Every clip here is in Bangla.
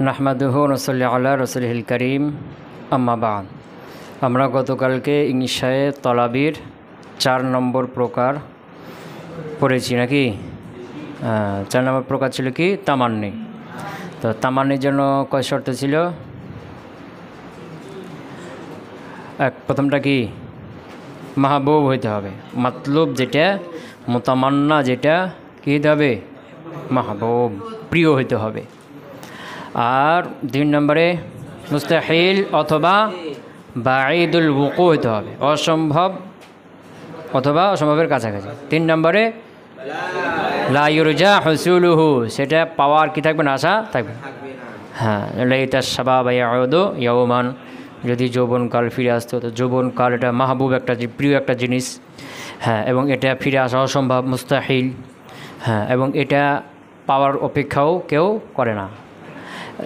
নাহমাদুহু নসল্লি আলা রসুলিল করিম আম্মা বাদ। আমরা গতকালকে ইংলিশে তলাবির 4 নম্বর প্রকার পড়েছি নাকি? 4 নম্বর প্রকার ছিল কি? তামান্নি। তো তামান্নির জন্য কয় শর্ত ছিল? প্রথমটা কি? মাহবুব হইতে হবে, মতলুব যেটা, মুতামান্না যেটা কী হইতে হবে? মাহবুব, প্রিয় হইতে হবে। আর 2 নম্বরে মুস্তাহিল অথবা বাঈদুল ওয়ুকু হইতে হবে, অসম্ভব অথবা অসম্ভবের কাছাকাছি। 3 নম্বরে লা ইউরজা হুসুলুহু, সেটা পাওয়ার কি থাকবে না, আশা থাকবে। হ্যাঁ, লাইতা শাবাবা ইয়াউদু ইয়াওমান, যদি যৌবনকাল ফিরে আসতো, তো যৌবনকাল এটা মাহবুব, একটা প্রিয় একটা জিনিস। হ্যাঁ, এবং এটা ফিরে আসা অসম্ভব, মুস্তাহিল। হ্যাঁ, এবং এটা পাওয়ার অপেক্ষাও কেউ করে না।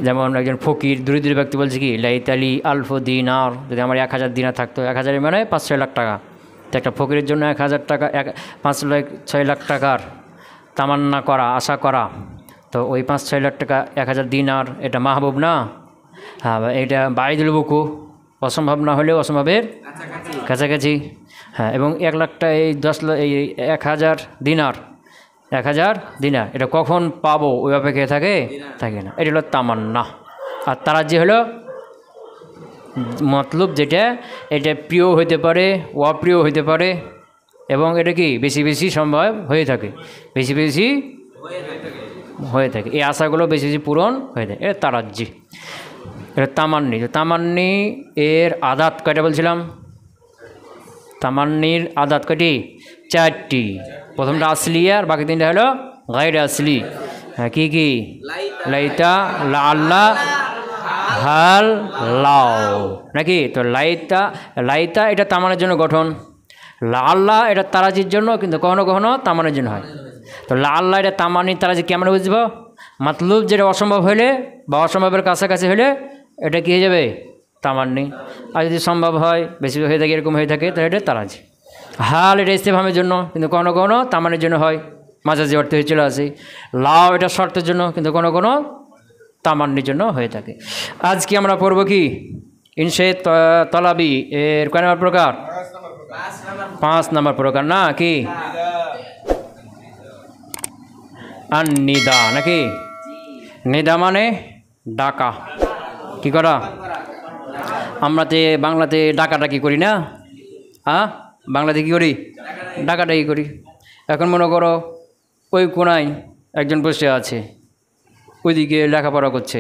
যেমন একজন ফকির দরিদ্র ব্যক্তি বলছে কি, লাইতালি আলফু দিনার, যদি আমার 1000 দিনার থাকতো, 1000 মানে 5-6 লাখ টাকা। তো একটা ফকিরের জন্য 1000 টাকা, 5-6 লাখ টাকার তামান্না করা, আশা করা, তো ওই 5-6 লাখ টাকা 1000 দিনার, এটা মাহবুব না? হ্যাঁ, এটা বাঈদুল ওয়ুকু, অসম্ভব না হলেও অসম্ভবের কাছাকাছি। হ্যাঁ, এবং 1 লাখটা এই 10,000 দিনার, 1000 দিনার, এটা কখন পাবো ওই অপেক্ষায় থাকে না। এটা হলো তামান্না। আর তারাজ্জি হলো মতলব যেটা, এটা প্রিয় হইতে পারে, অপ্রিয় হইতে পারে, এবং এটা কি বেশি বেশি সম্ভব হয়ে থাকে, বেশি বেশি হয়ে থাকে, এই আশাগুলো বেশি বেশি পূরণ হয়ে থাকে। এটা তারাজ্জি, এটা তামান্নি। তো তামান্নি এর আদাত কয়টা বলছিলাম? তামান্নির আদাত কয়টি? 4টি। প্রথমটা আসলি, আর বাকি 3টা হলো গায়র আসলি। হ্যাঁ, কি কি? লাইতা, লাআল্লা, হাল, লাও, নাকি? তো লাইতা এটা তামানের জন্য গঠন, লাআল্লা এটা তারাজির জন্য, কিন্তু কখনো কখনো তামানের জন্য হয়। তো লাআল্লা এটা তামানি, তারাজি কেমন বুঝবো? মতলুব যেটা অসম্ভব হলে বা অসম্ভবের কাছাকাছি হলে এটা কী হয়ে যাবে? তামান্নি। আর যদি সম্ভব হয়, বেশি হয়ে থাকে, এরকম হয়ে থাকে, তাহলে এটা তারাজি। হাল এটা ইস্তেফহামের জন্য, কিন্তু কোনো কোনো তামানের জন্য হয়, মাজাজি অর্থে চলে আসে। লাও এটা শর্তের জন্য, কিন্তু কোনো কোনো তামান্নির জন্য হয়ে থাকে। আজকে আমরা পড়ব কি? ইনশে তলাবি এর কয় নম্বর প্রকার? 5 নম্বর প্রকার না কি? আর নিদা, নাকি? নিদা মানে ডাকা, কি করা? আমরা বাংলাতে ডাকাডাকি করি না? হ্যাঁ, বাংলাতে কী করি? ডাকাডাকি করি। এখন মনে করো ওই কোনায় একজন বসে আছে, ওইদিকে লেখাপড়া করছে।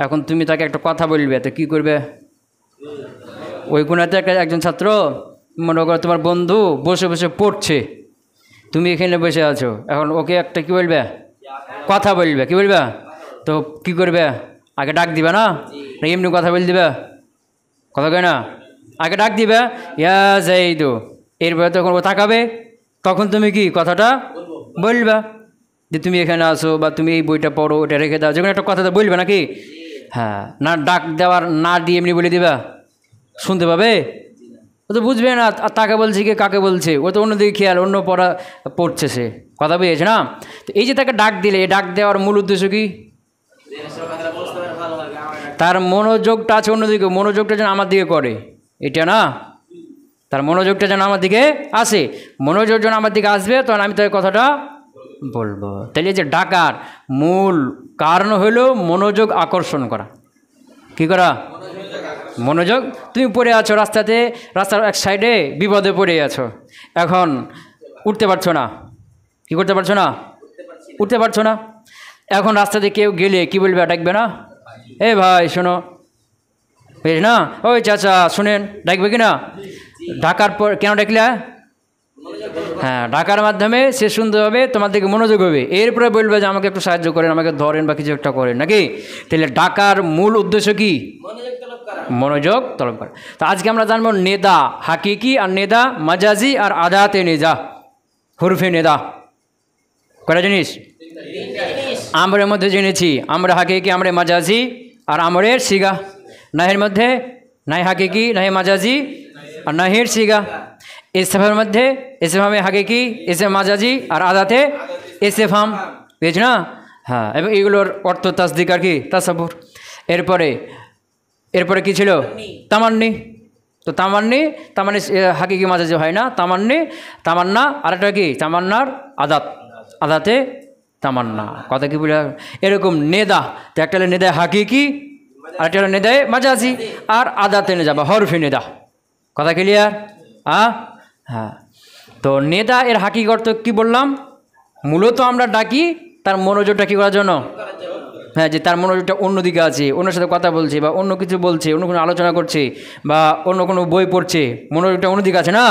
এখন তুমি তাকে একটা কথা বলবে, তো কী করবে? ওই কোনাতে একজন ছাত্র, মনে করো তোমার বন্ধু বসে বসে পড়ছে, তুমি এখানে বসে আছো, এখন ওকে একটা কী বলবে? কথা বলবে। কী বলবে? তো কী করবে? আগে ডাক দিবে না এমনি কথা বলে দিবে? কথা কয় না, আগে ডাক দিবে, ইয়া যাইদু। এরপরে তখন ও তাকাবে, তখন তুমি কি কথাটা বলবা, যে তুমি এখানে আসো, বা তুমি এই বইটা পড়ো, ওটা রেখে দাও, যখন একটা কথাটা বলবে নাকি? হ্যাঁ, না ডাক দেওয়ার না দিয়ে এমনি বলে দিবা, শুনতে পাবে? ও তো বুঝবে না তাকে বলছে কি কাকে বলছে, ও তো অন্যদিকে খেয়াল, অন্য পড়া পড়ছে, সে কথা বুঝেছে না? তো এই যে তাকে ডাক দিলে, এই ডাক দেওয়ার মূল উদ্দেশ্য কি? তার মনোযোগটা আছে অন্যদিকে, মনোযোগটা যেন আমার দিকে করে, এটা না? তার মনোযোগটা যেন আমার দিকে আসে, মনোযোগ যেন আমার দিকে আসবে, তখন আমি তার কথাটা বলবো। তাহলে যে ডাকার মূল কারণ হলো মনোযোগ আকর্ষণ করা। কি করা? মনোযোগ। তুমি পড়ে আছো রাস্তাতে, রাস্তার এক সাইডে বিপদে পড়ে আছো, এখন উঠতে পারছো না। কি করতে পারছো না? উঠতে পারছো না। এখন রাস্তাতে কেউ গেলে কি বলবে? ডাকবে না? এ ভাই শোনো, বুঝলি না? ওই চাচা শুনেন, ডাকবে কি না? ডাকার পর কেন ডাকলে? হ্যাঁ, ডাকার মাধ্যমে সে শুনতে হবে, তোমার দিকে মনোযোগ হবে, এরপরে বলবে যে আমাকে একটু সাহায্য করেন, আমাকে ধরেন, বা কিছু একটা করেন, নাকি? তাহলে ডাকার মূল উদ্দেশ্য কি? মনোযোগ তলব করা। তো আজকে আমরা জানবো নেদা হাকিকি আর নেদা মাজাজি আর আদাতে নেজা, হুরফে নেদা। কয়টা জিনিস? আমরের মধ্যে জেনেছি, আমরা হাকিকি, আমরা মাজাজি, আর আমরের সিগা। নাহের মধ্যে নাই হাকিকি, নাহি মাজাজি, আর নাহির সিগা। ইস্তেফামের মধ্যে ইস্তেফামে হাকিকি, ইস্তেফাম মাজাজি, আর আদাতে ইস্তেফাম, বুঝ না? হ্যাঁ, এবং এগুলোর অর্থ তাসদিক আর কি তাসাব্বুর। এরপরে এরপরে কি ছিল? তামান্নি। তো তামান্নি হাকিকি মাজাজি হয় না, তামান্না। আরেকটা কি? তামান্নার আদাত, আদাতে তামান্না। কথা কি বলে? এরকম নেদা, তো একটা হলো নেদায় হাকিকি, আরেকটা হলো নেদায় মাজাজি, আর আদাতে নেদা বা হরফি নেদা। কথা ক্লিয়ার? হ্যাঁ। তো নেদা এর হাকিকি অর্থ কি বললাম? মূলত আমরা ডাকি তার মনোযোগটা কী করার জন্য? হ্যাঁ, যে তার মনোযোগটা অন্যদিকে আছে, অন্যের সাথে কথা বলছে বা অন্য কিছু বলছে, অন্য কোনো আলোচনা করছে বা অন্য কোনো বই পড়ছে, মনোযোগটা অন্যদিকে আছে না।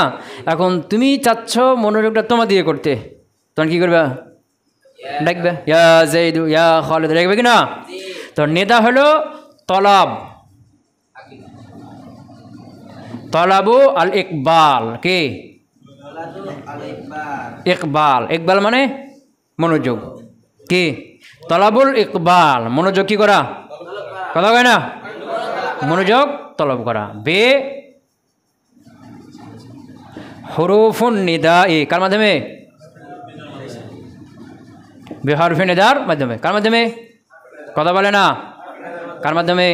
এখন তুমি চাচ্ছ মনোযোগটা তোমার দিকে করতে, তখন কী করবে? ডাকবে ইয়া জাইদু ইয়া খালিদ, ডাকবে কি না? তো নেদা হলো তলাব, তলাবু আল ইকবাল। কে? ইকবাল। ইকবাল মানে মনোযোগ। কি? তলাবুল ইকবাল, মনোযোগ কি করা? কথা কয় না? মনোযোগ তলব করা। বে হুরুফুন নিদাই, কার মাধ্যমে? বে হরফে নিদার মাধ্যমে। কার মাধ্যমে? কথা বলে না, কার মাধ্যমে?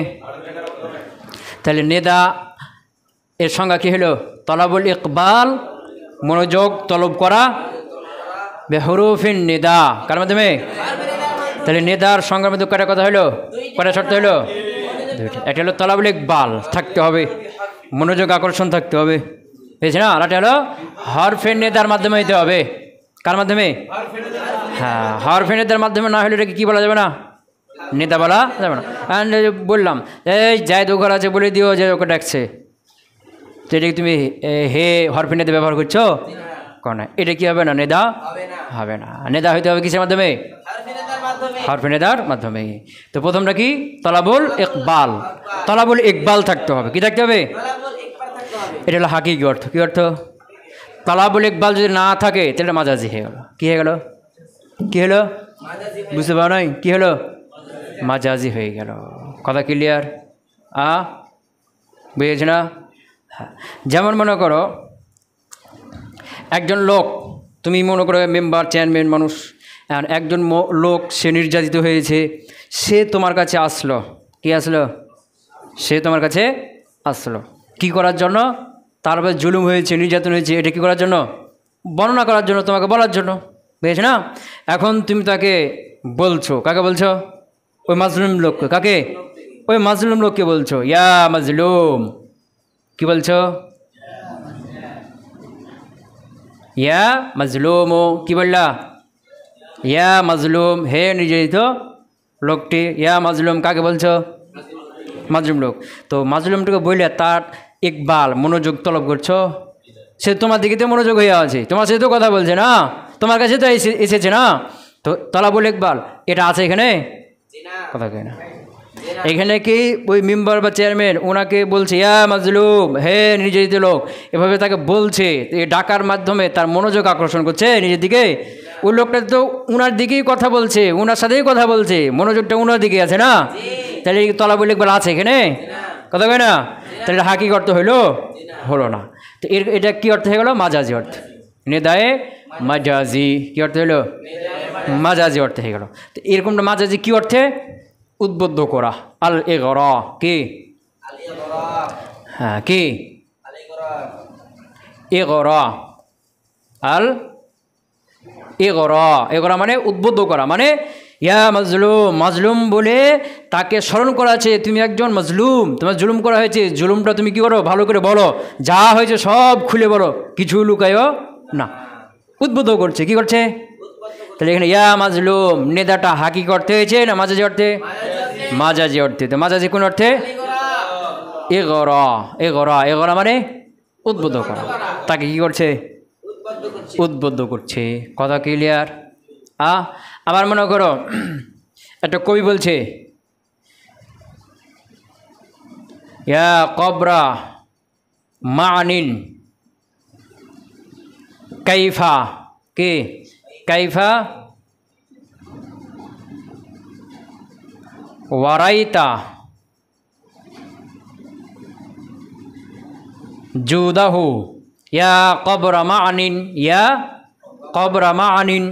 তাহলে নেদা এর সংজ্ঞা কি হলো? তলাবুল ইকবাল, মনোযোগ তলব করা, বেহরুফিন নিদা, কার মাধ্যমে? তাহলে নেদার সংজ্ঞার মধ্যে কয়টা কথা হলো? কয়টা শর্ত হলো? দুইটা। একটা হলো তলাবুল ইকবাল থাকতে হবে, মনোযোগ আকর্ষণ থাকতে হবে, বুঝেছি না? আর একটা হলো হরফিন নিদার মাধ্যমে হইতে হবে। কার মাধ্যমে? হ্যাঁ, হরফিন নিদার মাধ্যমে না হলে এটাকে কী বলা যাবে না? নেদা বলা যাবে না। বললাম এই জায়দ ঘর আছে বলে দিও যে ওকে ডাকছে, তো এটাকে তুমি হে হরফে নেদা ব্যবহার করছো কেন? এটা কি হবে না? নেদা হবে না। নেদা হইতে হবে কিসের মাধ্যমে? হরফে নেদার মাধ্যমে। তো প্রথমটা কি? তলাবুল ইকবাল, তলাবুল ইকবাল থাকতে হবে। কি থাকতে হবে? এটা হলো হাকিকি অর্থ। কি অর্থ? তলাবুল ইকবাল যদি না থাকে তাহলে মাজাজি হয়ে গেল। কি হয়ে গেল? কি হলো? বুঝতে পারো নাই? কি হলো? মাজাজি হয়ে গেল। কথা ক্লিয়ার? বুঝেছি না? হ্যাঁ। যেমন মনে করো একজন লোক, তুমি মনে করো মেম্বার চেয়ারম্যান মানুষ, আর একজন লোক সে নির্যাতিত হয়েছে, সে তোমার কাছে আসলো। কি আসলো? সে তোমার কাছে আসলো কি করার জন্য? তার উপরে জুলুম হয়েছে, নির্যাতন হয়েছে, এটা কী করার জন্য? বর্ণনা করার জন্য, তোমাকে বলার জন্য, বুঝেছো না? এখন তুমি তাকে বলছো, কাকে বলছো? ওই মাজলুম লোককে। কাকে? ওই মাজলুম লোককে বলছো ইয়া মাজলুম। কি বলছো? ইয়া মাজলুম। কি বললা? ইয়া মাজলুম, হে নির্যাতিত লোকটি। ইয়া মাজলুম কাকে বলছো? মাজলুম লোক। তো মাজলুমটাকে বললে তার ইকবাল, মনোযোগ তলব করছো। সে তোমার দিকে তো মনোযোগ হয়ে আছে, তোমার সাথে তো কথা বলছে না, তোমার কাছে তো এসেছে না। তো তলাবুল ইকবাল এটা আছে এখানে? কথা কয় না। এখানে কি ওই মেম্বার বা চেয়ারম্যান ওনাকে বলছে ইয়া মাজলুম, হে নির্যাতিত লোক, এভাবে তাকে বলছে, এই ডাকার মাধ্যমে তার মনোযোগ আকর্ষণ করছে নিজের দিকে। ওই লোকটা তো উনার দিকেই কথা বলছে, উনার সাথেই কথা বলছে, মনোযোগটা উনার দিকে আছে না। তাহলে তলাবুল ইকবাল আছে এখানে? কথা কয় না? তাহলে এটা হাকিকি অর্থ হইলো? হলো না। তো এটা কি অর্থ হয়ে গেল? মাজাজি অর্থ। নেদায়ে মাজাজি কি অর্থ হলো? মাজাজি অর্থ হয়ে গেল। তো এরকমটা মাজাজি কি অর্থে? উদ্বুদ্ধ করা। আল ইগরা। কি? হ্যাঁ, কি? ইগরা। আল ইগরা। ইগরা মানে উদ্বুদ্ধ করা, মানে ইয়া মাজলুম, মাজলুম বলে তাকে স্মরণ করা আছে তুমি একজন মাজলুম, তোমার জুলুম করা হয়েছে, জুলুমটা তুমি কি করো? ভালো করে বলো, যা হয়েছে সব খুলে বলো, কিছু লুকায়ও না। উদ্বুদ্ধ করছে। কি করছে? তাহলে এখানে ইয়া মাজলুম নেদাটা হাকিকি অর্থে হয়েছে না মাজাজি অর্থে? মাজাজি অর্থে। তো মাজাজি কোন অর্থে? ইগরা। ইগরা, ইগরা মানে উদ্বুদ্ধ করা। তাকে কি করছে? উদ্বুদ্ধ করছে। কথা ক্লিয়ার? আবার মনে করো একটা কবি বলছে ইয়া কবরা মানিন কাইফা। কি? কাইফা ওয়ারাইতা জুদাহু। ইয়া কবরা মানিন, ইয়া কবরা মানিন,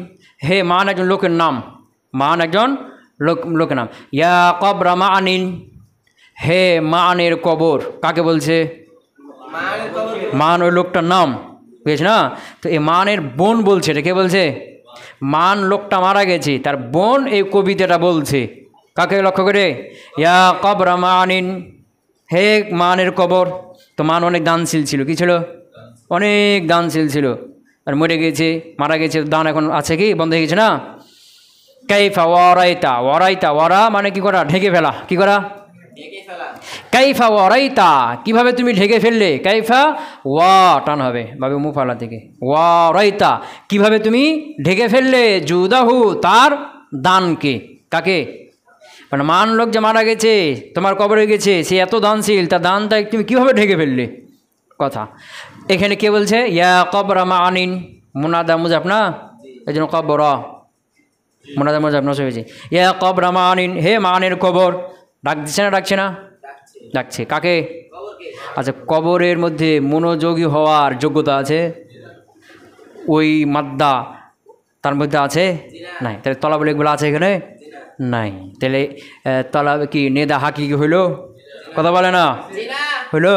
হে মান একজন লোকের নাম, মান একজন লোকের নাম। ইয়া কবরা মানিন, হে মানের কবর, কাকে বলছে? মান ওই লোকটার নাম, বুঝেছ না? তো এই মানের বোন বলছে, এটা কে বলছে? মান লোকটা মারা গেছে, তার বোন এই কবিতাটা বলছে। কাকে লক্ষ্য করে? ইয়া কবর মানিন, হে মানের কবর। তো মান অনেক দানশীল ছিল, কি ছিল? অনেক দানশীল ছিল। আর মরে গেছে, মারা গেছে, দান এখন আছে কি? বন্ধ হয়ে গেছে না? কাইফা ওয়ারাইতা, ওয়ারাইতা ওয়ারা মানে কি করা? ঢেকে ফেলা। কি করা? কাইফা ওয়ারাইতা, কিভাবে তুমি ঢেকে ফেললে? কাইফা ওয়া টান হবে বাবে মুফালা থেকে, ওয়ারাইতা কিভাবে তুমি ঢেকে ফেললে, জুদাহু তার দানকে। কাকে? মানে মান লোক যে মারা গেছে, তোমার কবরে গেছে, সে এত দানশীল, তার দানটা তুমি কীভাবে ঢেকে ফেললে? কথা এখানে কে বলছে? ইয়া কবরা মা আনিন, মুনাদা মুজাফ না, এই জন্য কবরা মুনাদা মুজাফ নষ্ট হয়েছে। ইয়া কবরা মা আনিন, হে মানের কবর। ডাক দিচ্ছে না ডাকছে না? ডাকছে। কাকে? আচ্ছা, কবরের মধ্যে মনোযোগী হওয়ার যোগ্যতা আছে? ওই মাদ্দা তার মধ্যে আছে? নাই। তাহলে তলাবল এগুলো আছে এখানে? নাই। তাহলে তলা কি নেদা হাকি কি হইল? কথা বলে না? হইল?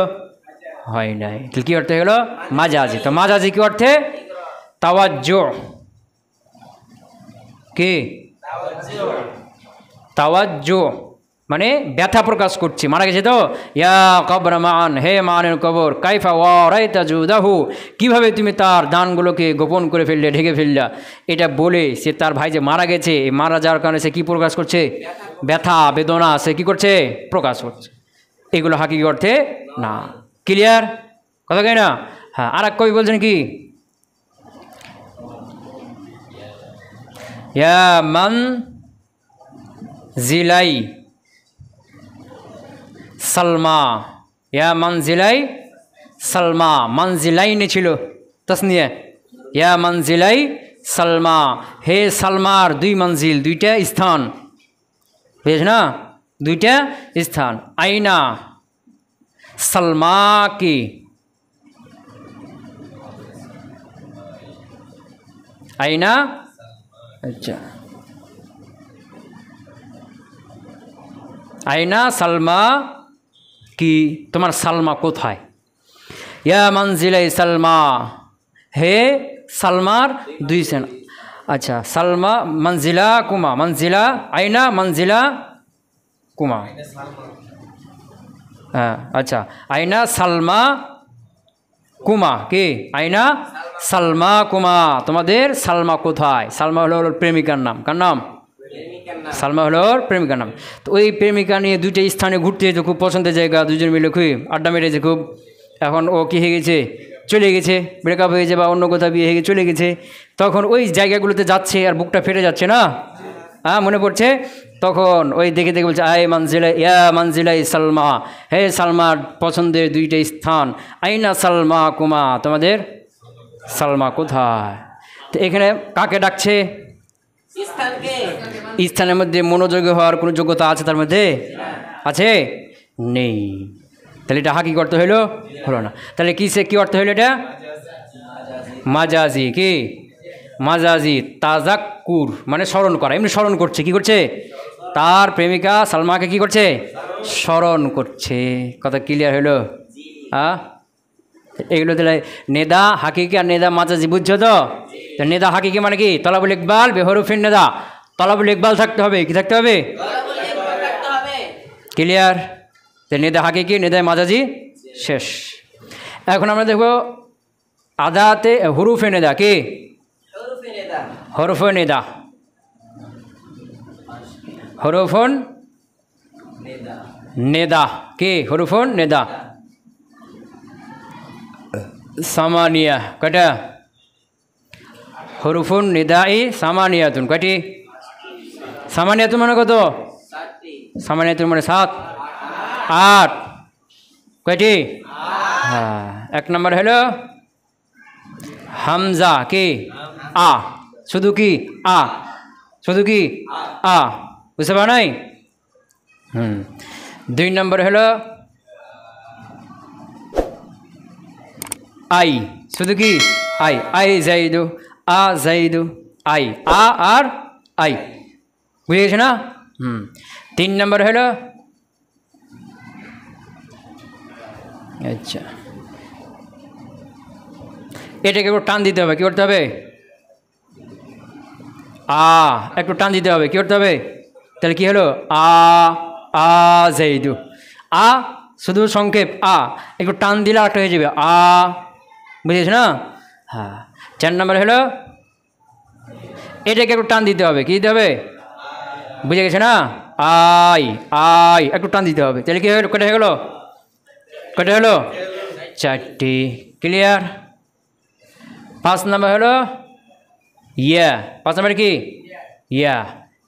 হয় নাই। তাহলে কী অর্থে হলো? মাজাজি। তো মাজাজি কি অর্থে? তাওয়াজ্জু। কি? তাওয়াজ্জু মানে ব্যথা প্রকাশ করছে, মারা গেছে তো। ইয়া কবর মান, হে মানের কবর, কাইফা ওয়ারাইতা জুদাহু, কিভাবে তুমি তার দানগুলোকে গোপন করে ফেললে, ঢেকে ফেললা। এটা বলে সে তার ভাই যে মারা গেছে, মারা যাওয়ার কারণে সে কী প্রকাশ করছে? ব্যথা বেদনা সে কী করছে? প্রকাশ করছে। এগুলো হাকিকি অর্থে না। ক্লিয়ার কথা কই না? হ্যাঁ, আর এক কবি বলছেন কি? ইয়া মান জিলাই সালমা, ইয়া মানজিলাই সালমা, মানজিলাইনে ছিল তাসনিয়া, ইয়া মানজিলাই সালমা, হে সালমার দুই মঞ্জিল, দুইটা স্থান, বুঝেছ না? দুইটা স্থান। আইনা সালমা কি? আইনা, আচ্ছা, আইনা সালমা কি, তোমার সালমা কোথায়? ইয়া মানজিলাই সালমা, হে সালমার দুই সেনা। আচ্ছা, সালমা মঞ্জিলা কুমা, মঞ্জিলা আইনা মঞ্জিলা কুমা। হ্যাঁ, আচ্ছা, আইনা সালমা কুমা কি? আইনা সালমা কুমা, তোমাদের সালমা কোথায়? সালমা হলো ওর প্রেমিকার নাম। কার নাম? সালমা হলো ওর প্রেমিকার নাম। তো ওই প্রেমিকা নিয়ে দুইটা স্থানে ঘুরতে যেত, খুব পছন্দের জায়গা, দুজন মিলে খুব আড্ডা মেরেছে খুব। এখন ও কী হয়ে গেছে? চলে গেছে, ব্রেকআপ হয়েছে বা অন্য কোথাও বিয়ে হয়ে চলে গেছে। তখন ওই জায়গাগুলোতে যাচ্ছে আর বুকটা ফেটে যাচ্ছে না? হ্যাঁ, মনে পড়ছে। তখন ওই দেখে দেখে বলছে, আয় মানজিলা, ইয়া মানজিলাই সালমা, হে সালমার পছন্দের দুইটা স্থান, আইনা সালমা কুমা, তোমাদের সালমা কোথায়? তো এখানে কাকে ডাকছে? স্থানের মধ্যে মনোযোগী হওয়ার কোনো যোগ্যতা আছে তার মধ্যে? আছে? নেই। তাহলে এটা হাকি অর্থ হইল? হলো না। তাহলে কি অর্থ হইল এটা? মাজাজি। কি? মাজাজি। তাজাক্কুর মানে স্মরণ করা, এমনি স্মরণ করছে। কি করছে? তার প্রেমিকা সালমাকে কি করছে? স্মরণ করছে। কথা ক্লিয়ার হইল? হ্যাঁ, এগুলো তাহলে নেদা হাকিকি আর নেদা মাজাজি, বুঝছো তো? নেদা হাকিকি মানে কি? তলাবুল ইকবাল বেহরুফিন নেদা, তলাবুল ইকবাল থাকতে হবে। কি থাকতে হবে? ক্লিয়ার? তো নেদা হাকিকি নেদায় মাজাজি শেষ। এখন আমরা দেখব আদাতে হুরুফে নেদা। কি? হরফে নেদা, হরফন নেদা। কি? হরফন নেদা সামানিয়া। কয়টা? হরফুন নিদাই সামানিয়াতুন। কয়টি? সামানিয়াতুন মানে কত? সামানিয়াতুন মানে 7 8। কয়টি? হ্যাঁ, এক নম্বর হলো হামজা। কি? আ, শুধু কি? আ, শুধু কি? আ, বুঝতে পার নাই? দুই নম্বর হলো আই, শুধু কি? আই, আই জাইদু, আ জাইদু, আই, আ আর আই, বুঝে গেছে না? তিন নম্বর হলো আচ্ছা, এটাকে একটু টান দিতে হবে, কী করতে হবে? একটু টান দিতে হবে, কী করতে হবে? তাহলে কী হলো? আ জাইদু। শুধু সংক্ষেপ একটু টান দিলে একটা হয়ে যাবে বুঝেছ না? হ্যাঁ। 4 নম্বর হলো এটাকে একটু টান দিতে হবে, কী দিতে হবে? বুঝে গেছে না? একটু টান দিতে হবে, তাহলে কী হলো? কটা হয়ে গেলো? কটা হলো? 4টি। ক্লিয়ার? 5 নম্বর হলো ইয়া। 5 নম্বর কি? ইয়া।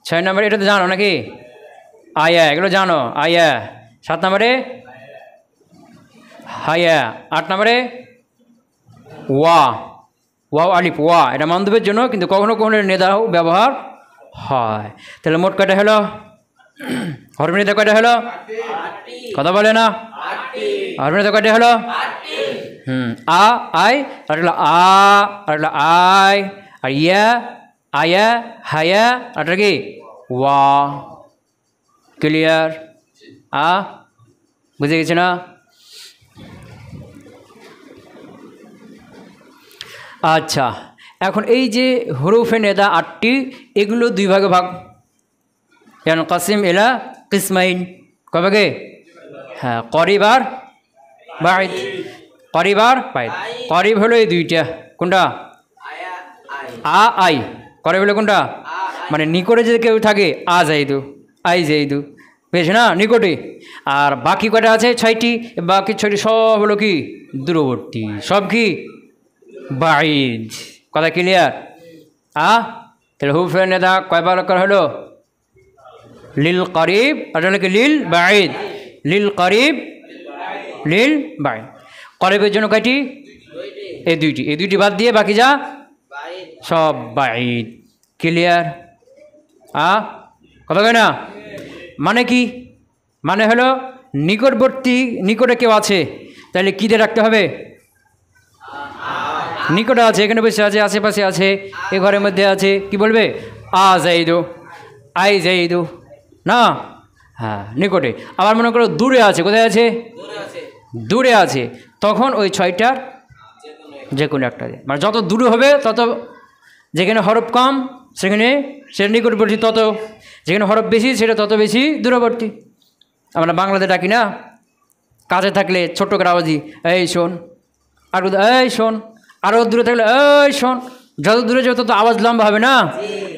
6 নম্বরে এটা তো জানো নাকি? আয়া, এগুলো জানো। আয়া। 7 নম্বরে হায়া। 8 নম্বরে ওয়াও আলিফ ওয়া, এটা মানদুবের জন্য, কিন্তু কখনো কখনো নেদাও ব্যবহার হয়। তাহলে মোট কয়টা হলো? হরফ নেদা কয়টা হলো? কথা বলে না? হরফ নেদা কয়টা হলো? আই, আর হলো আর হলো আই, আর ইয়া, আয়া, হায়া, আর কি ওয়া। ক্লিয়ার? বুঝে গেছে না? আচ্ছা, এখন এই যে হরফে নেদা 8টি, এগুলো 2 ভাগে ভাগ। কাসিম এলা কিসমাইন, কবে? হ্যাঁ, করিব আর বাঈদ। করিব আর বাঈদ। করিব হলো এই 2টা, কোনটা? আই। করিব হলো কোনটা? মানে নিকটে যদি কেউ থাকে জাইদু, আই জাইদু, বেশ না? নিকটে। আর বাকি কটা আছে? 6টি। বাকি 6টি সব হলো কি? দূরবর্তী। সব কি? বাঈদ। কথা ক্লিয়ার? তাহলে হুরফে নেদা কয়বার করা হলো? লিল করিব, আর হলো কি লিল বাঈদ। লিল করিব, লিল বাঈদ। করিবের জন্য কয়টি? এই 2টি। এই 2টি বাদ দিয়ে বাকি যা সব বাঈদ। ক্লিয়ার? কথা কয় না? মানে কি? মানে হলো নিকটবর্তী, নিকটে কেউ আছে, তাহলে কী দিয়ে রাখতে হবে? নিকটে আছে, এখানে বসে আছে, আশেপাশে আছে, এ ঘরের মধ্যে আছে, কি বলবে? জাইদু, আই জাইদু, না? হ্যাঁ, নিকটে। আবার মনে করো দূরে আছে, কোথায় আছে? দূরে আছে, তখন ওই 6টার যে কোনো একটা, মানে যত দূরে হবে তত, যেখানে হরফ কম সেখানে সে নিকটবর্তী, তত যেখানে হরফ বেশি সেটা তত বেশি দূরবর্তী। আমরা বাংলাতে ডাকি না, কাছে থাকলে ছোট্ট করে আওয়াজি, এই শোন, আর এই শোন, আরও দূরে থাকলে এই শোন। যত দূরে যাবে তত আওয়াজ লম্বা হবে না?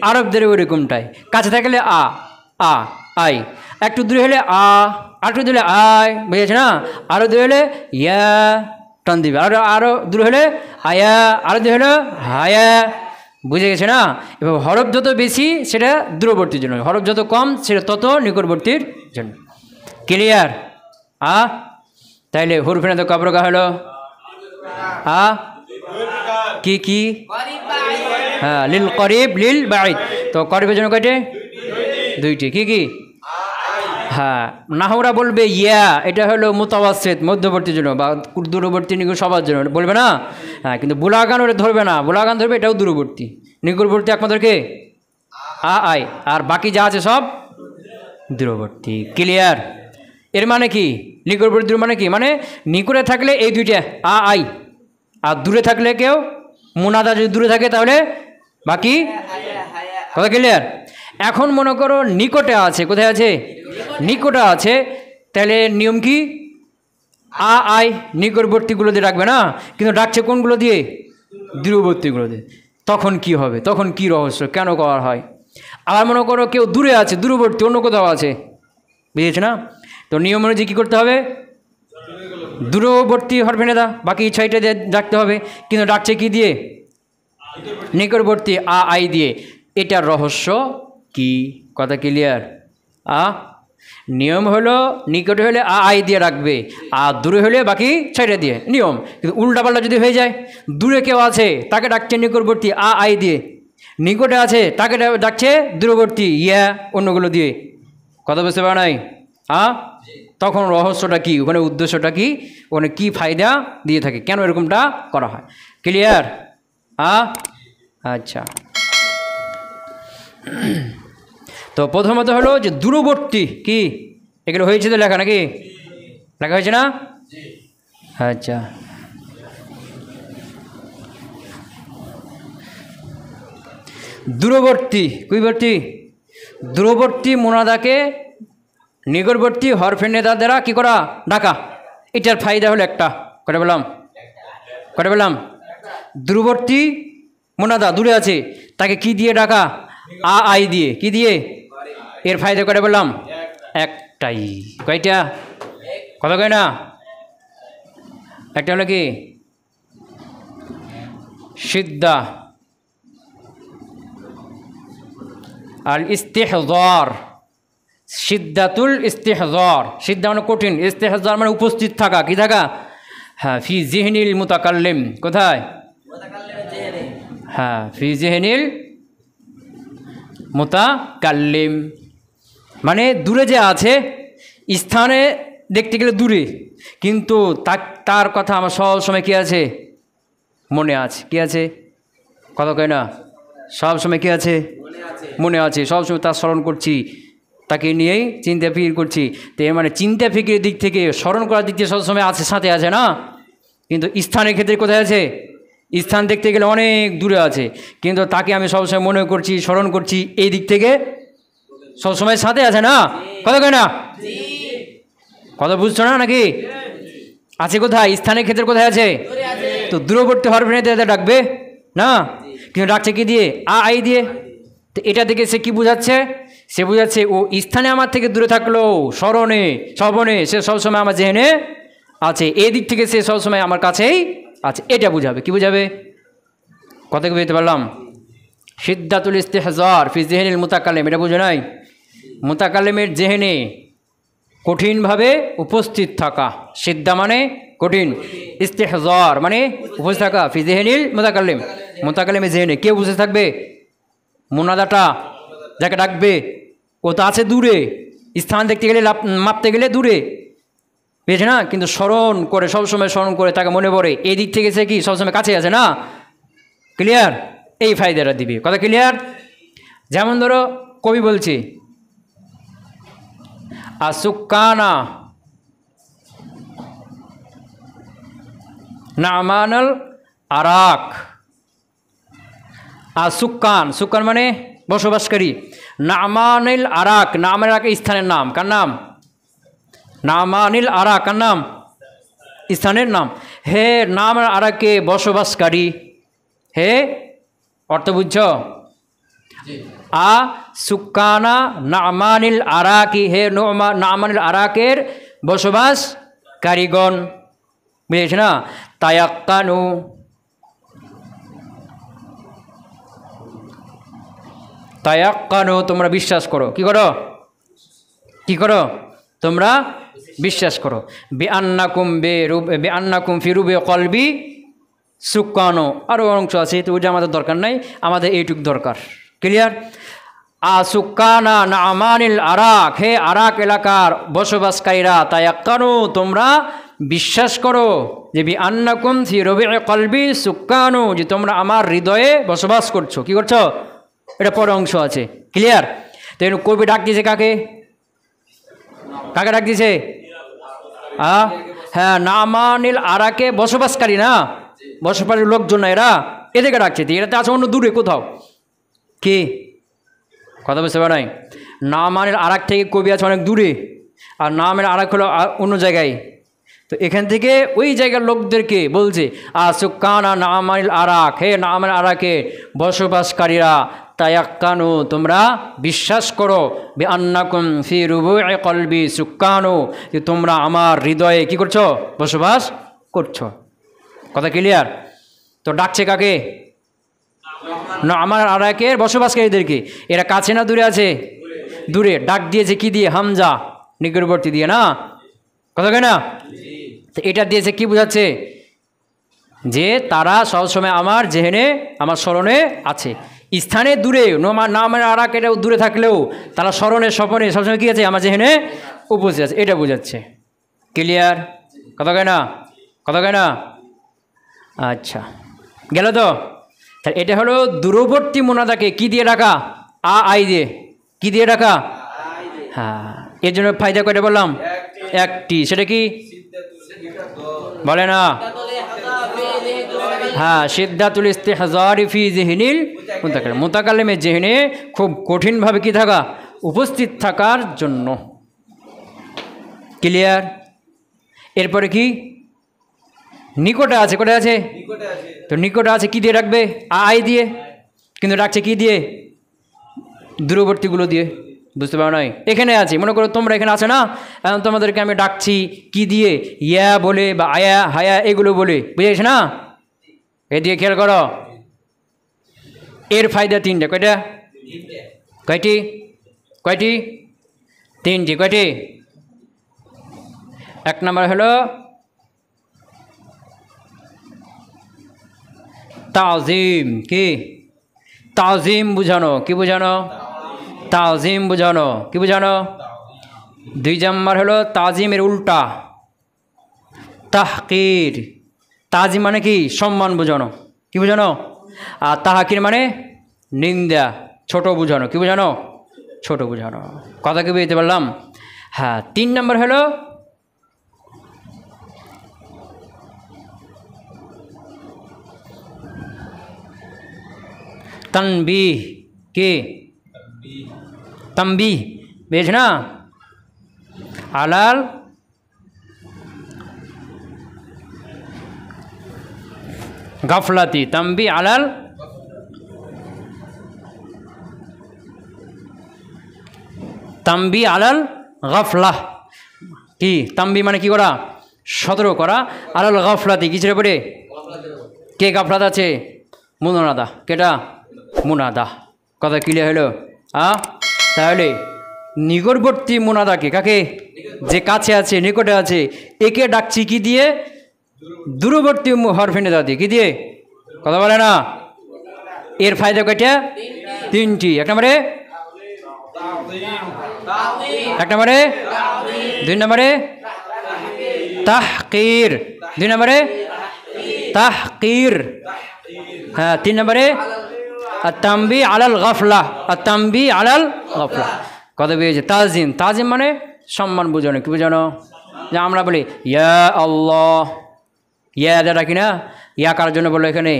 আরবদের ওইরকমটাই। কাছে থাকলে আই, একটু দূরে হলে একটু দূরে আয়, বুঝেছে না? আরও দূরে হলে ইয়া, টান দিবে। আরও দূরে হলে আয়া, আরও দূরে হলো হায়া, বুঝে গেছে না? এবার হরফ যত বেশি সেটা দূরবর্তীর জন্য, হরফ যত কম সেটা তত নিকটবর্তীর জন্য। ক্লিয়ার? তাইলে হুরফে নেদা কয় প্রকার হলো? কি কি? হ্যাঁ, লিল করিব, লিল বাঈদ। তো করিবের জন্য কয়টি? 2টি। কি কি? হ্যাঁ, নাহরা বলবে ইয়া, এটা হলো মুতাওয়াসসিত, মধ্যবর্তীর জন্য, বা দূরবর্তী নিকট সবার জন্য বলবে না। হ্যাঁ, কিন্তু বুলাগান ওটা ধরবে না, বুলাগান ধরবে এটাও দূরবর্তী। নিকটবর্তী একমাত্র কে? আই, আর বাকি যা আছে সব দূরবর্তী। ক্লিয়ার? এর মানে কি? নিকটবর্তী মানে কি? মানে নিকটে থাকলে এই 2টা আই, আর দূরে থাকলে কেউ মুনাদা যদি দূরে থাকে তাহলে বাকি। কথা ক্লিয়ার? এখন মনে করো নিকটে আছে, কোথায় আছে? নিকটে আছে, তাহলে নিয়ম কি? আই নিকটবর্তীগুলো দিয়ে ডাকবে না, কিন্তু ডাকছে কোনগুলো দিয়ে? দূরবর্তীগুলো দিয়ে। তখন কি হবে? তখন কি রহস্য, কেন করা হয়? আবার মনে করো কেউ দূরে আছে, দূরবর্তী অন্য কোথাও আছে, বুঝেছে না? তো নিয়ম অনুযায়ী কী করতে হবে? দূরবর্তী হরফে নেদা বাকি 6টা দিয়ে ডাকতে হবে, কিন্তু ডাকছে কি দিয়ে? নিকটবর্তী আই দিয়ে। এটার রহস্য কি? কথা ক্লিয়ার? নিয়ম হলো নিকটে হলে আই দিয়ে রাখবে, আর দূরে হলে বাকি 6টা দিয়ে, নিয়ম। কিন্তু উল্টাপাল্টা যদি হয়ে যায়, দূরে কেউ আছে তাকে ডাকছে নিকটবর্তী আই দিয়ে, নিকটে আছে তাকে ডাকছে দূরবর্তী ইয়া অন্যগুলো দিয়ে। কথা বুঝতে পারা নাই? তখন রহস্যটা কি? ওখানে উদ্দেশ্যটা কি? ওখানে কি ফায়দা দিয়ে থাকে? কেন এরকমটা করা হয়? ক্লিয়ার? আচ্ছা, তো প্রথমত হলো যে দূরবর্তী কি, এগুলো হয়েছে তো লেখা নাকি? লেখা হয়েছে না? আচ্ছা, দূরবর্তী কুইবর্তী দূরবর্তী মুনাদাকে নিকটবর্তী হরফে নেদা দ্বারা কী করা? ডাকা। এটার ফায়দা হলো একটা, করে বললাম দূরবর্তী মুনাদা দূরে আছে, তাকে কি দিয়ে ডাকা? আই দিয়ে। কি দিয়ে? এর ফায়দা করে বললাম একটাই। কয়টা? কথা কয় না? একটা হলো কি সিদ্ধা আল ইস্তেহজার, সিদ্ধাতুল ইস্তেহজার। সিদ্ধা মানে কঠিন, ইস্তেহজার মানে উপস্থিত থাকা। কি থাকা? হ্যাঁ, ফি জিহনিল মুতাকাল্লিম। কোথায়? হ্যাঁ, ফি জিহনিল মুতাকাল্লিম মানে দূরে যে আছে, স্থানে দেখতে গেলে দূরে, কিন্তু তার কথা আমার সব সময় কী আছে? মনে আছে। কি আছে? কথা কয় না? সব সময় কী আছে? মনে আছে। সবসময় তার স্মরণ করছি, তাকে নিয়েই চিন্তা ফিকির করছি। তো এর মানে চিন্তা ফিকিরের দিক থেকে, স্মরণ করার দিক থেকে সবসময় আছে, সাথে আছে না? কিন্তু স্থানের ক্ষেত্রে কোথায় আছে? স্থান দেখতে গেলে অনেক দূরে আছে, কিন্তু তাকে আমি সবসময় মনে করছি, স্মরণ করছি, এই দিক থেকে সবসময় সাথে আছে না? কথা কয় না? কথা বুঝছো না নাকি? আছে কোথায়? স্থানের ক্ষেত্রে কোথায় আছে? তো দূরবর্তী হরফে নেদা ডাকবে না, কিন্তু ডাকছে কি দিয়ে? আই দিয়ে। তো এটা থেকে সে কি বোঝাচ্ছে? সে বোঝাচ্ছে ও স্থানে আমার থেকে দূরে থাকলেও স্মরণে শ্রবণে সে সবসময় আমার জেহেনে আছে, এই দিক থেকে সে সবসময় আমার কাছেই আছে, এটা বুঝাবে। কি বুঝাবে? কথা কি বুঝতে পারলাম? সিদ্ধাতুল ইস্তেহজার ফি জেহেনিল মুতাকাল্লিম, এটা বুঝে নাই? মুতাকাল্লিমের জেহেনে কঠিনভাবে উপস্থিত থাকা। সিদ্ধা মানে কঠিন, ইস্তেহজার মানে উপস্থিত থাকা। ফি জেহেনিল মুতাকাল্লিম, মুতাকাল্লিমের জেহেনে কে বুঝে থাকবে? মুনাদাটা যাকে ডাকবে ও তো আছে দূরে, স্থান দেখতে গেলে মাপতে গেলে দূরে, পেয়েছে না? কিন্তু স্মরণ করে, সবসময় স্মরণ করে, তাকে মনে পড়ে, এই দিক থেকে সে কি সবসময় কাছে আছে না? ক্লিয়ার? এই ফায়দাটা দিবে। কথা ক্লিয়ার? যেমন ধরো কবি বলছে আসুকানা নামানাল আরাক। আসুকান, সুকান মানে বসবাসকারী। নামানিল আরাক, নামের আরাক স্থানের নাম। কার নাম? নামানিল আরাক কার নাম? স্থানের নাম। হে নামের আরাকে বসবাসকারী, হে অর্থ বুঝছ? সুকানা নামানিল আরাকি, হে নামানিল আরাকের বসবাস কারিগণ। বুঝেছ না? তায়াক্কানু, তায়াক্কানু তোমরা বিশ্বাস করো। কি করো? কি করো? তোমরা বিশ্বাস করো। বেআন্নাকুম ফি রুবে কলবি সুকানো, আরও অংশ আছে, তো ওইটা আমাদের দরকার নাই, আমাদের এইটুক দরকার। ক্লিয়ার? আসুকানা নামানিল আরাক, হে আরাক এলাকার বসবাসকারীরা, তায়াক্কানু তোমরা বিশ্বাস করো, যে বিআন্নাকুম ফি রুবে কলবি সুকানো, যে তোমরা আমার হৃদয়ে বসবাস করছো। কি করছো? এটা পরে অংশ আছে। ক্লিয়ার? তো কবি ডাক দিয়েছে কাকে? কাকে ডাক দিয়েছে? হ্যাঁ, নামানিল আরাকে বসবাসকারী না, বসবাসকারী লোকজন না, এরা এদেরকে ডাকছে। এরা তো আছে অন্য দূরে কোথাও। কি কথা বুঝতে পারে নাই? নামানিল আরাক থেকে কবি আছে অনেক দূরে, আর নামের আরাক হলো অন্য জায়গায়। তো এখান থেকে ওই জায়গার লোকদেরকে বলছে আসুকানা নামানিল আরাক, হে নামের আরাকে বসবাসকারীরা, তায়াক্কানু তোমরা বিশ্বাস করো, বিআন্নাকুম ফি রুবু'i কলবি সুকানু, যে তোমরা আমার হৃদয়ে কি করছো? বসবাস করছো। কথা ক্লিয়ার? তো ডাকছে কাকে? না, আমার আরাকের বসবাসকারীদেরকে। এরা কাছে না দূরে আছে? দূরে। ডাক দিয়েছে কি দিয়ে? হামজা নিকটবর্তী দিয়ে না? কথা কয় না? তো এটা দিয়েছে কি বোঝাচ্ছে? যে তারা সবসময় আমার জেহেনে, আমার স্মরণে আছে। স্থানে দূরে, নামের আরাক এটা দূরে থাকলেও তারা স্মরণে স্বপনে সবসময় কী আছে? আমার জেহেনে উপস্থিত আছে, এটা বোঝাচ্ছে। ক্লিয়ার? কথা কয় না? কথা কয় না? আচ্ছা, গেল তো? এটা হলো দূরবর্তী মুনাদাকে কি দিয়ে ডাকা? আই দিয়ে। কি দিয়ে ডাকা? হ্যাঁ, এর জন্য ফায়দা করে বললাম একটি, সেটা কি? বলে না? হ্যাঁ, সিদ্ধাতুল ইস্তিহজারি ফি যিহনিল মুতাকাল্লিম, মুতাকাল্লিমের যিহনে খুব কঠিনভাবে কি থাকা, উপস্থিত থাকার জন্য। ক্লিয়ার? এরপরে কি নিকটে আছে, কোথায় আছে? তো নিকটে আছে কি দিয়ে রাখবে? আই দিয়ে, কিন্তু রাখছে কি দিয়ে? দূরবর্তীগুলো দিয়ে। বুঝতে পারো নাই? এখানে আছে, মনে করো তোমরা এখানে আছে না, এখন তোমাদেরকে আমি ডাকছি কি দিয়ে? ইয়া বলে বা আয়া হায়া এগুলো বলে, বুঝেছ না? এ দিয়ে খেয়াল করো। এর ফায়দা তিনটা। কয়টা? কয়টি? কয়টি? তিনটি। কয়টি? এক নম্বর হলো তাজিম। কি? তাজিম বুঝানো। কি বুঝানো? তাজিম বুঝানো। কি বুঝানো? দুই নম্বর হলো তাজিমের উল্টা তাহকির। তাজিম মানে কি? সম্মান বুঝানো। কি বুঝানো? আর তাহকির মানে নিন্দা, ছোট বুঝানো। কি বুঝানো? ছোট বুঝানো। কথা কি বুঝতে পারলাম? হ্যাঁ। তিন নম্বর হলো তানবিহ। কি? তানবিহ, বেশ না? আলাল গাফলাতি। তানবিহ আলাল তানবিহ আলাল গাফলাহ। কি? তানবিহ মানে কি করা? সতর্ক করা। আলাল গাফলাতি কিসের উপরে? কে গাফলাত আছে? মুনাদা। কেটা? মুনাদা। কথা ক্লিয়ার হলো? তাহলে নিকটবর্তী মুনাদাকে, কাকে? যে কাছে আছে, নিকটে আছে, একে ডাকছি কি দিয়ে? দূরবর্তী হরফে নিদা দিয়ে। কি দিয়ে? কথা বলে না? এর ফায়দা কয়টা? তিনটি। এক নম্বরে দুই নম্বরে তাহকির, দুই নম্বরে তাহকির। হ্যাঁ, তিন নম্বরে তানবিহ আলাল গাফলা। তানবিহ আলাল গাফলা। কথা বুঝেছে? তাজিম। তাজিম মানে সম্মান বোঝানো। কি বোঝানো? যে আমরা বলি ইয়া আল্লাহ, ইয়া ডাকি না? ইয়া কার জন্য বলো এখানে?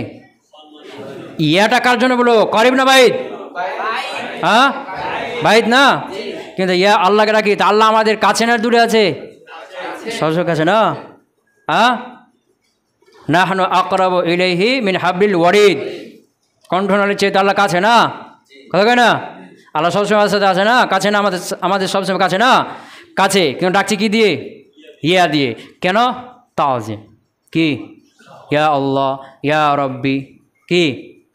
ইয়াটা কার জন্য বলো? করিব না বাইদ? হ্যাঁ, বাইদ না? কিন্তু ইয়া আল্লাহকে ডাকি, তা আল্লাহ আমাদের কাছে না দূরে আছে? সরাসরি কাছে না? নাহনু আকরাবু ইলাইহি মিন হাবলিল ওয়ারিদ। কণ্ঠনালীর চেয়ে আল্লাহ কাছে না? কথা কয় না? আল্লাহ সবসময় সাথে আছে না? কাছে না? আমাদের সবসময় কাছে না? কাছে, কিন্তু ডাকছি কি দিয়ে? ইয়া দিয়ে। কেন? তাজিম। কি? ইয়া আল্লাহ, ইয়া রব্বি। কি?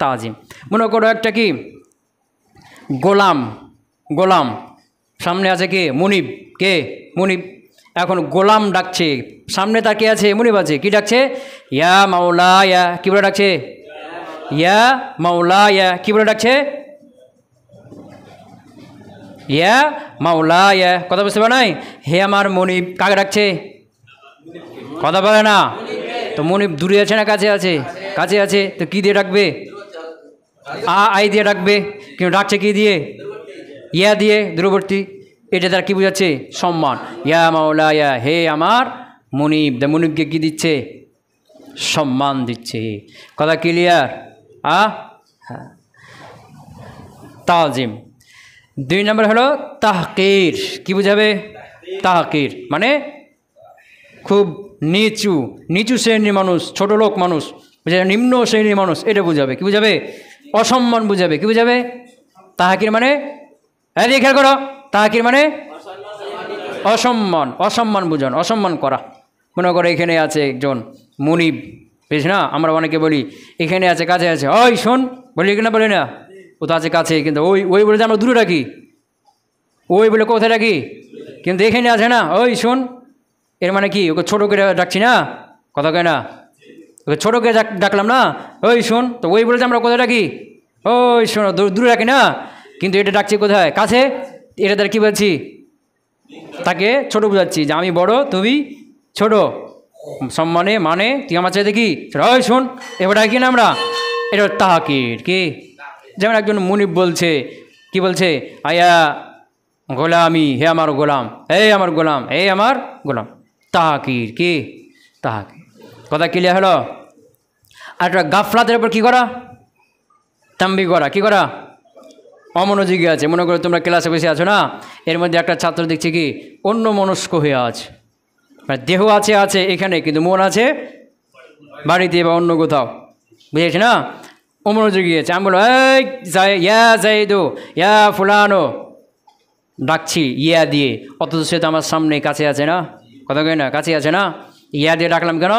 তাজিম। মনে করো একটা কি গোলাম, গোলাম সামনে আছে কে? মুনিব। কে? মুনিব। এখন গোলাম ডাকছে, সামনে তার কে আছে? মুনিব আছে। কি ডাকছে? ইয়া মাওলা ইয়া। কি বলে ডাকছে? ইয়া মাওলা ইয়া। কি বলে ডাকছে? ইয়া মাওলা ইয়া। কথা বুঝতে পারো নাই? হে আমার মুনিব। কাকে ডাকছে? কথা বলে না? তো মুনিব দূরে আছে না কাছে আছে? কাছে আছে। তো কি দিয়ে ডাকবে? আই দিয়ে ডাকবে, কিন্তু ডাকছে কি দিয়ে? ইয়া দিয়ে, দূরবর্তী। এটা তার কি বোঝাচ্ছে? সম্মান। ইয়া মাওলা ইয়া, হে আমার মুনিব। মুনিবকে কি দিচ্ছে? সম্মান দিচ্ছে। কথা ক্লিয়ার? হ্যাঁ। তাজিম। দুই নম্বর হলো তাহকির। কি বুঝাবে? তাহকির মানে খুব নিচু, নিচু শ্রেণীর মানুষ, ছোট লোক মানুষ, বুঝাবে নিম্ন শ্রেণীর মানুষ, এটা বুঝাবে। কি বুঝাবে? অসম্মান বুঝাবে। কি বুঝাবে? তাহকির মানে খেয়াল করো, তাহকির মানে অসম্মান, অসম্মান বুঝানো, অসম্মান করা। মনে করো এখানে আছে একজন মুনিব, বেশ না? আমরা অনেকে বলি এখানে আছে, কাছে আছে, ওই শোন, বলি কিনা? বলি না? ও তো আছে কাছে, কিন্তু ওই ওই বলে যে আমরা দূরে রাখি, ওই বলে কোথায় রাখি, কিন্তু এখানে আছে না, ওই শোন। এর মানে কি? ওকে ছোটো করে ডাকছি না? কথা কয় না? ওকে ছোটো করে ডাকলাম না, ওই শোন। তো ওই বলে যে আমরা কোথায় রাখি? ওই শোনো, দূরে রাখি না? কিন্তু এটা ডাকছি কোথায়? কাছে। এটা দ্বারা কী বলছি? তাকে ছোট বোঝাচ্ছি, যে আমি বড়, তুমি ছোট। সম্মানে মানে তুই আমার চাই দেখি, ওই শোন, এবার ডাকি না আমরা। এটা তাহকির। কি? যেমন একজন মুনিব বলছে, কি বলছে? আয়া গোলামি, হে আমার গোলাম, হে আমার গোলাম, হে আমার গোলাম। তাহকির। কি? তাহকির। কথা ক্লিয়ার হলো? আর একটা গাফলাতের উপর কী করা? তাম্বি করা। কী করা? অমনোযোগী আছে। মনে করো তোমরা ক্লাসে বসে আছো না, এর মধ্যে একটা ছাত্র দেখছি কি অন্য মনস্ক হয়ে আছে, মানে দেহ আছে আছে এখানে, কিন্তু মন আছে বাড়িতে বা অন্য কোথাও, বুঝেছি না? অমনোযোগী আছে। আমি বলো এই ইয়া জাইদু ইয়া ফুলানো, ডাকছি ইয়া দিয়ে, অথচ সে তো আমার সামনে কাছে আছে না, কথা কই না, কাছে আছে না, ইয়া দিয়ে ডাকলাম কেন?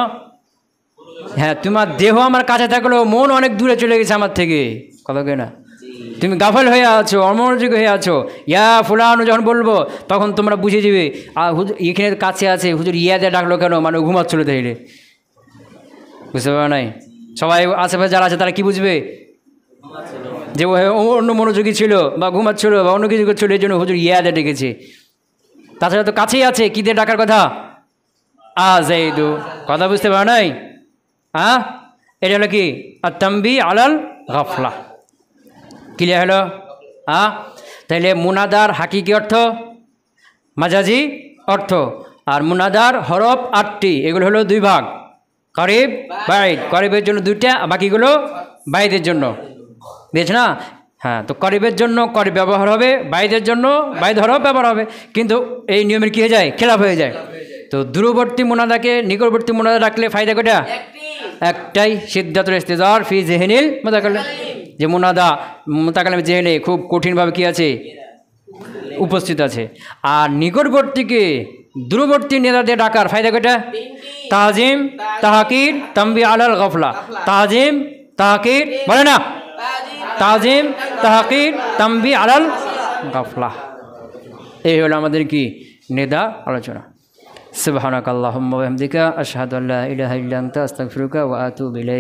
হ্যাঁ, তোমার দেহ আমার কাছে থাকলেও মন অনেক দূরে চলে গেছে আমার থেকে, কথা কই না? তুমি গাফল হয়ে আছো, অমনোযোগী হয়ে আছো। ইয়া ফুলানো যখন বলবো তখন তোমরা বুঝে যাবে আর হুজুর এখানে কাছে আছে, হুজুর ইয়া দিয়ে ডাকলো কেন, মানে ঘুমাচ্ছিল তাইলে, বুঝতে পারো নাই? সবাই আশেপাশে যারা আছে তারা কি বুঝবে যে ও অন্য মনোযোগী ছিল বা ঘুমাচ্ছিল বা অন্য কিছু করছিল, এই জন্য হুজুর ইয়া দিয়ে ডেকেছে। তাছাড়া তো কাছেই আছে, কী দিয়ে ডাকার কথা? আজাইদু। কথা বুঝতে পারো নাই? হ্যাঁ, এটা হলো কি আত-তাম্বি আলাল গাফলা। ক্লিয়ার হলো? হ্যাঁ, তাইলে মুনাদার হাকিকি অর্থ, মাজাজি অর্থ। আর মুনাদার হরফ 8টি, এগুলো হলো 2 ভাগ, করিব বাইদ। করিবের জন্য 2টা, বাকিগুলো বাইদের জন্য, বুঝেছ না? হ্যাঁ, তো করিবের জন্য করিব ব্যবহার হবে, বাইদের জন্য বাইদ হরফ ব্যবহার হবে। কিন্তু এই নিয়মের কী হয়ে যায়? খেলাফ হয়ে যায়। তো দূরবর্তী মুনাদাকে নিকটবর্তী মুনাদা রাখলে ফায়দা কয়টা? একটাই, সিদ্ধাতুল ইস্তিজার ফি জেহেনিল মুতাকাল্লিম, যে মুনাদা মুতাকাল্লিম জেহেনে খুব কঠিনভাবে কি আছে? উপস্থিত আছে। আর নিকটবর্তীকে দূরবর্তী নেতা দিয়ে ডাকার ফায়দা কয়টা? তাজিম, তাহাকির, তাম্বি আলাল গাফলা। তাজিম, তাহাকির, বলে না? তাজিম, তাহাকির, তাম্বি আলাল গাফলা। এই হলো আমাদের কি নেদা আলোচনা। সুবহানাকাল্লাহুম্মা ওয়া বিহামদিকা আশহাদু আল্লা ইলাহা ইল্লা আনতা আস্তাগফিরুকা ওয়া আতুবু ইলাইক।